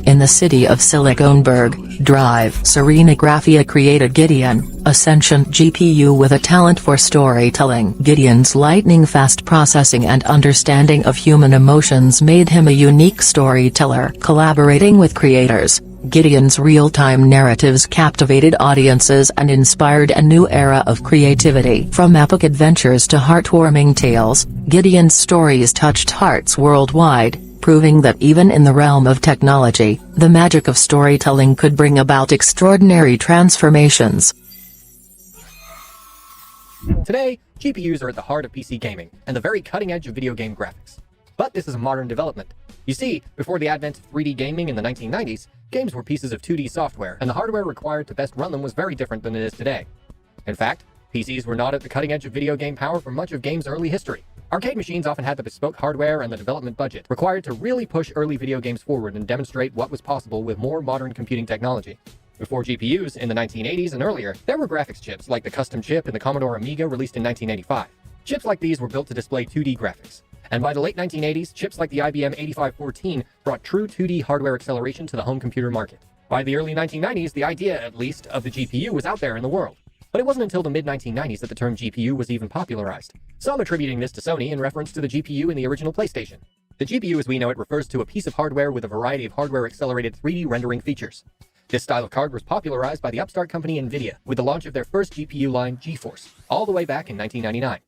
In the city of Siliconberg Drive, Serena Graffia created Gideon, a sentient GPU with a talent for storytelling. Gideon's lightning-fast processing and understanding of human emotions made him a unique storyteller. Collaborating with creators, Gideon's real-time narratives captivated audiences and inspired a new era of creativity. From epic adventures to heartwarming tales, Gideon's stories touched hearts worldwide, proving that even in the realm of technology, the magic of storytelling could bring about extraordinary transformations. Today, GPUs are at the heart of PC gaming, and the very cutting edge of video game graphics. But this is a modern development. You see, before the advent of 3D gaming in the 1990s, games were pieces of 2D software, and the hardware required to best run them was very different than it is today. In fact, PCs were not at the cutting edge of video game power for much of games' early history. Arcade machines often had the bespoke hardware and the development budget required to really push early video games forward and demonstrate what was possible with more modern computing technology. Before GPUs, in the 1980s and earlier, there were graphics chips like the custom chip in the Commodore Amiga released in 1985. Chips like these were built to display 2D graphics. And by the late 1980s, chips like the IBM 8514 brought true 2D hardware acceleration to the home computer market. By the early 1990s, the idea, at least, of the GPU was out there in the world. But it wasn't until the mid-1990s that the term GPU was even popularized, some attributing this to Sony in reference to the GPU in the original PlayStation. The GPU as we know it refers to a piece of hardware with a variety of hardware-accelerated 3D rendering features. This style of card was popularized by the upstart company NVIDIA with the launch of their first GPU line, GeForce, all the way back in 1999.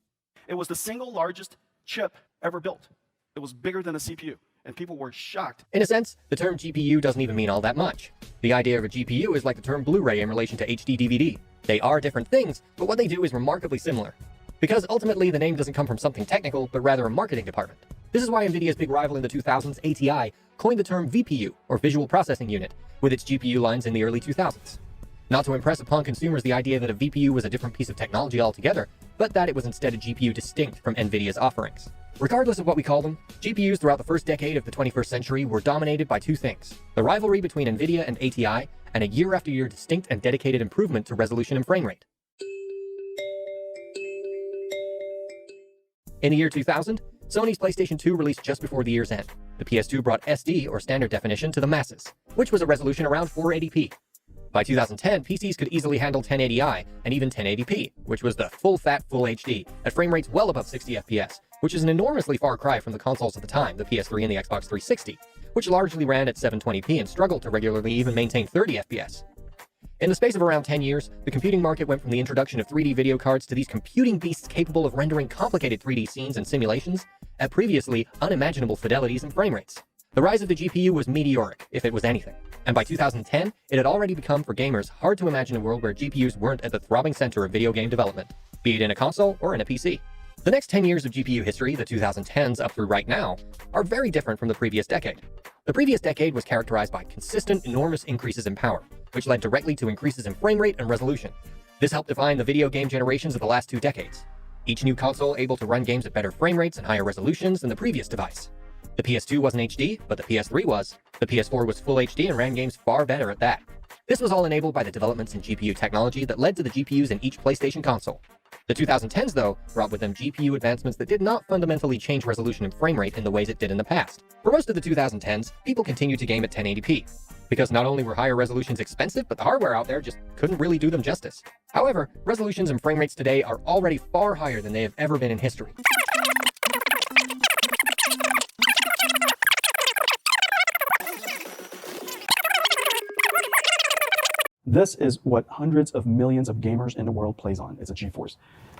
It was the single largest chip ever built. It was bigger than a CPU, and people were shocked. In a sense, the term GPU doesn't even mean all that much. The idea of a GPU is like the term Blu-ray in relation to HD DVD. They are different things, but what they do is remarkably similar. Because ultimately the name doesn't come from something technical, but rather a marketing department. This is why NVIDIA's big rival in the 2000s, ATI, coined the term VPU, or Visual Processing Unit, with its GPU lines in the early 2000s. Not to impress upon consumers the idea that a VPU was a different piece of technology altogether, but that it was instead a GPU distinct from NVIDIA's offerings. Regardless of what we call them, GPUs throughout the first decade of the 21st century were dominated by two things: the rivalry between NVIDIA and ATI, and a year-after-year distinct and dedicated improvement to resolution and frame rate. In the year 2000, Sony's PlayStation 2 released just before the year's end. The PS2 brought SD, or standard definition, to the masses, which was a resolution around 480p. By 2010, PCs could easily handle 1080i and even 1080p, which was the full-fat Full HD, at frame rates well above 60 FPS, which is an enormously far cry from the consoles at the time, the PS3 and the Xbox 360, which largely ran at 720p and struggled to regularly even maintain 30 FPS. In the space of around 10 years, the computing market went from the introduction of 3D video cards to these computing beasts capable of rendering complicated 3D scenes and simulations at previously unimaginable fidelities and frame rates. The rise of the GPU was meteoric, if it was anything. And by 2010, it had already become, for gamers, hard to imagine a world where GPUs weren't at the throbbing center of video game development, be it in a console or in a PC. The next 10 years of GPU history, the 2010s up through right now, are very different from the previous decade. The previous decade was characterized by consistent, enormous increases in power, which led directly to increases in frame rate and resolution. This helped define the video game generations of the last 2 decades. Each new console able to run games at better frame rates and higher resolutions than the previous device. The PS2 wasn't HD, but the PS3 was. The PS4 was Full HD and ran games far better at that. This was all enabled by the developments in GPU technology that led to the GPUs in each PlayStation console. The 2010s, though, brought with them GPU advancements that did not fundamentally change resolution and frame rate in the ways it did in the past. For most of the 2010s, people continued to game at 1080p, because not only were higher resolutions expensive, but the hardware out there just couldn't really do them justice. However, resolutions and frame rates today are already far higher than they have ever been in history. This is what hundreds of millions of gamers in the world plays on. It's a GeForce.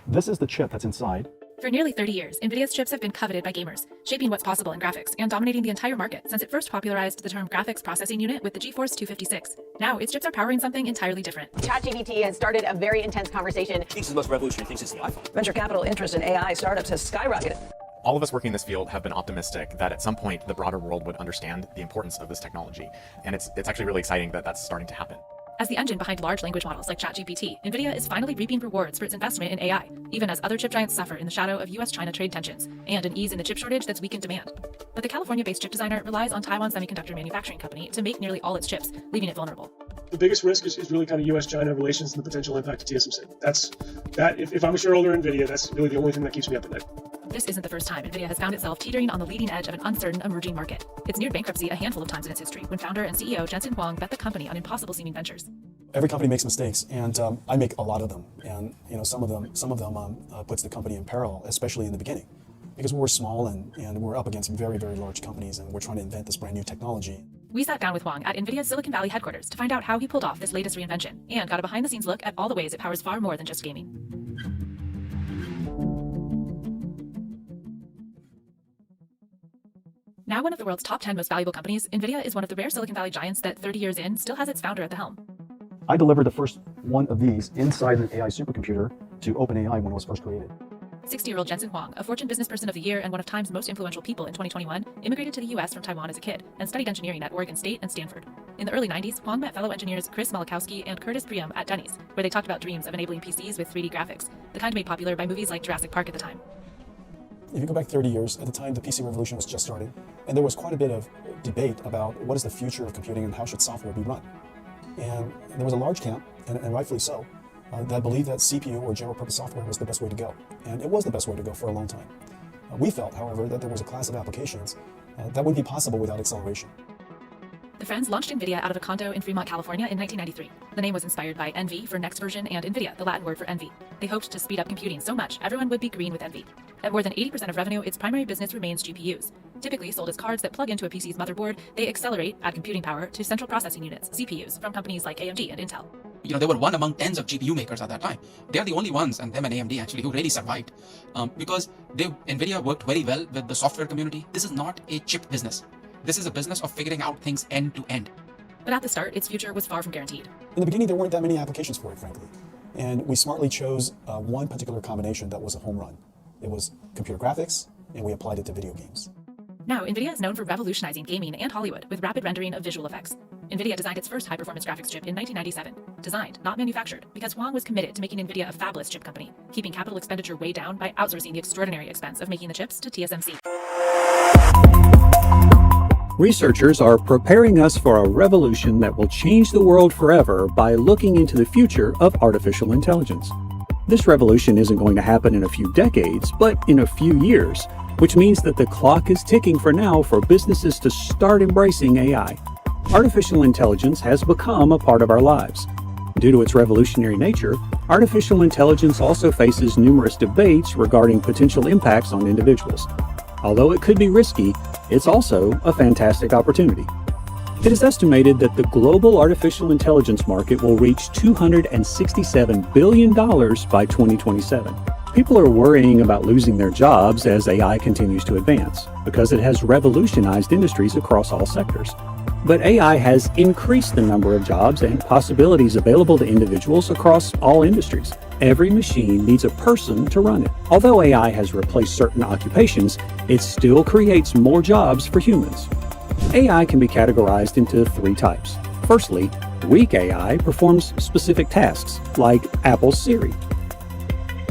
This is the chip that's inside. For nearly 30 years, NVIDIA's chips have been coveted by gamers, shaping what's possible in graphics and dominating the entire market since it first popularized the term graphics processing unit with the GeForce 256. Now, its chips are powering something entirely different. ChatGPT has started a very intense conversation. Thinks it's the most revolutionary thing since the iPhone. Venture capital interest in AI startups has skyrocketed. All of us working in this field have been optimistic that at some point the broader world would understand the importance of this technology. And it's actually really exciting that that's starting to happen. As the engine behind large language models like ChatGPT, NVIDIA is finally reaping rewards for its investment in AI, even as other chip giants suffer in the shadow of US-China trade tensions and an ease in the chip shortage that's weakened demand. But the California-based chip designer relies on Taiwan Semiconductor Manufacturing Company to make nearly all its chips, leaving it vulnerable. The biggest risk is really kind of U.S.-China relations and the potential impact to TSMC. If I'm a shareholder in NVIDIA, that's really the only thing that keeps me up at night. This isn't the first time NVIDIA has found itself teetering on the leading edge of an uncertain emerging market. It's neared bankruptcy a handful of times in its history when founder and CEO Jensen Huang bet the company on impossible-seeming ventures. Every company makes mistakes, and I make a lot of them. And some of them puts the company in peril, especially in the beginning, because we're small and we're up against very, very large companies, and we're trying to invent this brand new technology. We sat down with Huang at NVIDIA's Silicon Valley headquarters to find out how he pulled off this latest reinvention and got a behind-the-scenes look at all the ways it powers far more than just gaming. Now one of the world's top 10 most valuable companies, NVIDIA is one of the rare Silicon Valley giants that 30 years in still has its founder at the helm. I delivered the first one of these inside an AI supercomputer to OpenAI when it was first created. 60-year-old Jensen Huang, a Fortune Business Person of the Year and one of Time's most influential people in 2021, immigrated to the U.S. from Taiwan as a kid and studied engineering at Oregon State and Stanford. In the early 90s, Huang met fellow engineers Chris Malachowski and Curtis Priam at Denny's, where they talked about dreams of enabling PCs with 3D graphics, the kind made popular by movies like Jurassic Park at the time. If you go back 30 years, at the time the PC revolution was just starting, and there was quite a bit of debate about what is the future of computing and how should software be run. And there was a large camp, and rightfully so, that believed that CPU or general purpose software was the best way to go. And it was the best way to go for a long time. We felt, however, that there was a class of applications that wouldn't be possible without acceleration. The friends launched NVIDIA out of a condo in Fremont, California in 1993. The name was inspired by NV for next version and NVIDIA, the Latin word for envy. They hoped to speed up computing so much everyone would be green with envy. At more than 80% of revenue, its primary business remains GPUs. Typically sold as cards that plug into a PC's motherboard, they accelerate, add computing power to central processing units, CPUs, from companies like AMD and Intel. They were one among tens of GPU makers at that time. They're the only ones, and them and AMD actually, who really survived. Because NVIDIA worked very well with the software community. This is not a chip business. This is a business of figuring out things end to end. But at the start, its future was far from guaranteed. In the beginning, there weren't that many applications for it, frankly. And we smartly chose one particular combination that was a home run. It was computer graphics, and we applied it to video games. Now, NVIDIA is known for revolutionizing gaming and Hollywood with rapid rendering of visual effects. NVIDIA designed its first high-performance graphics chip in 1997. Designed, not manufactured, because Huang was committed to making NVIDIA a fabless chip company, keeping capital expenditure way down by outsourcing the extraordinary expense of making the chips to TSMC. Researchers are preparing us for a revolution that will change the world forever by looking into the future of artificial intelligence. This revolution isn't going to happen in a few decades, but in a few years, which means that the clock is ticking for now for businesses to start embracing AI. Artificial intelligence has become a part of our lives. Due to its revolutionary nature, artificial intelligence also faces numerous debates regarding potential impacts on individuals. Although it could be risky, it's also a fantastic opportunity. It is estimated that the global artificial intelligence market will reach $267 billion by 2027. People are worrying about losing their jobs as AI continues to advance, because it has revolutionized industries across all sectors. But AI has increased the number of jobs and possibilities available to individuals across all industries. Every machine needs a person to run it. Although AI has replaced certain occupations, it still creates more jobs for humans. AI can be categorized into three types. Firstly, weak AI performs specific tasks, like Apple's Siri.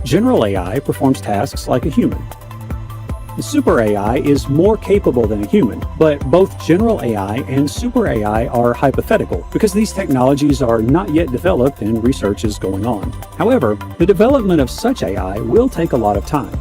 General AI performs tasks like a human. Super AI is more capable than a human, but both general AI and super AI are hypothetical because these technologies are not yet developed and research is going on. However, the development of such AI will take a lot of time.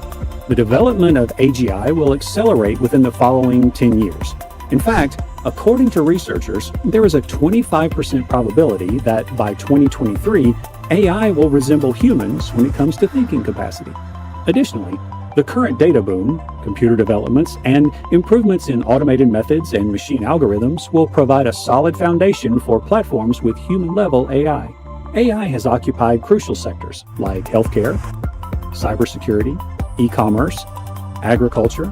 The development of AGI will accelerate within the following 10 years. In fact, according to researchers, there is a 25% probability that by 2023, AI will resemble humans when it comes to thinking capacity. Additionally, the current data boom, computer developments, and improvements in automated methods and machine algorithms will provide a solid foundation for platforms with human-level AI. AI has occupied crucial sectors like healthcare, cybersecurity, e-commerce, agriculture,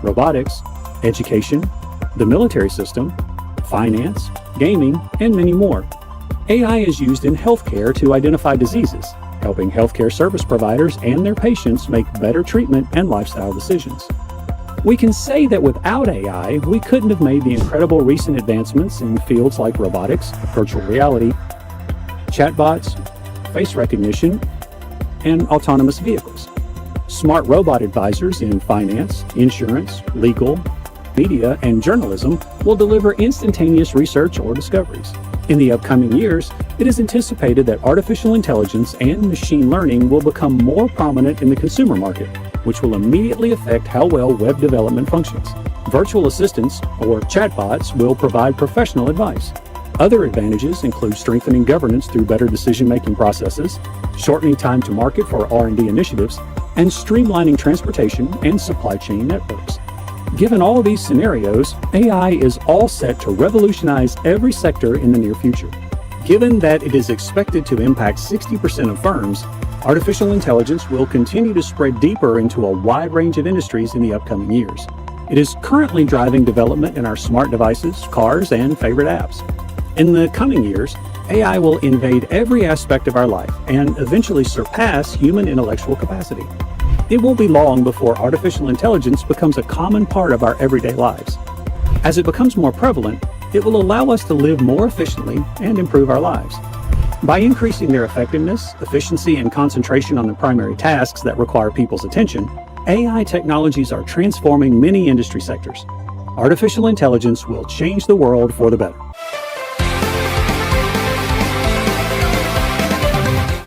robotics, education, the military system, finance, gaming, and many more. AI is used in healthcare to identify diseases, helping healthcare service providers and their patients make better treatment and lifestyle decisions. We can say that without AI, we couldn't have made the incredible recent advancements in fields like robotics, virtual reality, chatbots, face recognition, and autonomous vehicles. Smart robot advisors in finance, insurance, legal, media, and journalism will deliver instantaneous research or discoveries. In the upcoming years, it is anticipated that artificial intelligence and machine learning will become more prominent in the consumer market, which will immediately affect how well web development functions. Virtual assistants, or chatbots, will provide professional advice. Other advantages include strengthening governance through better decision-making processes, shortening time to market for R&D initiatives, and streamlining transportation and supply chain networks. Given all of these scenarios, AI is all set to revolutionize every sector in the near future. Given that it is expected to impact 60% of firms, artificial intelligence will continue to spread deeper into a wide range of industries in the upcoming years. It is currently driving development in our smart devices, cars, and favorite apps. In the coming years, AI will invade every aspect of our life and eventually surpass human intellectual capacity. It won't be long before artificial intelligence becomes a common part of our everyday lives. As it becomes more prevalent, it will allow us to live more efficiently and improve our lives. By increasing their effectiveness, efficiency, and concentration on the primary tasks that require people's attention, AI technologies are transforming many industry sectors. Artificial intelligence will change the world for the better.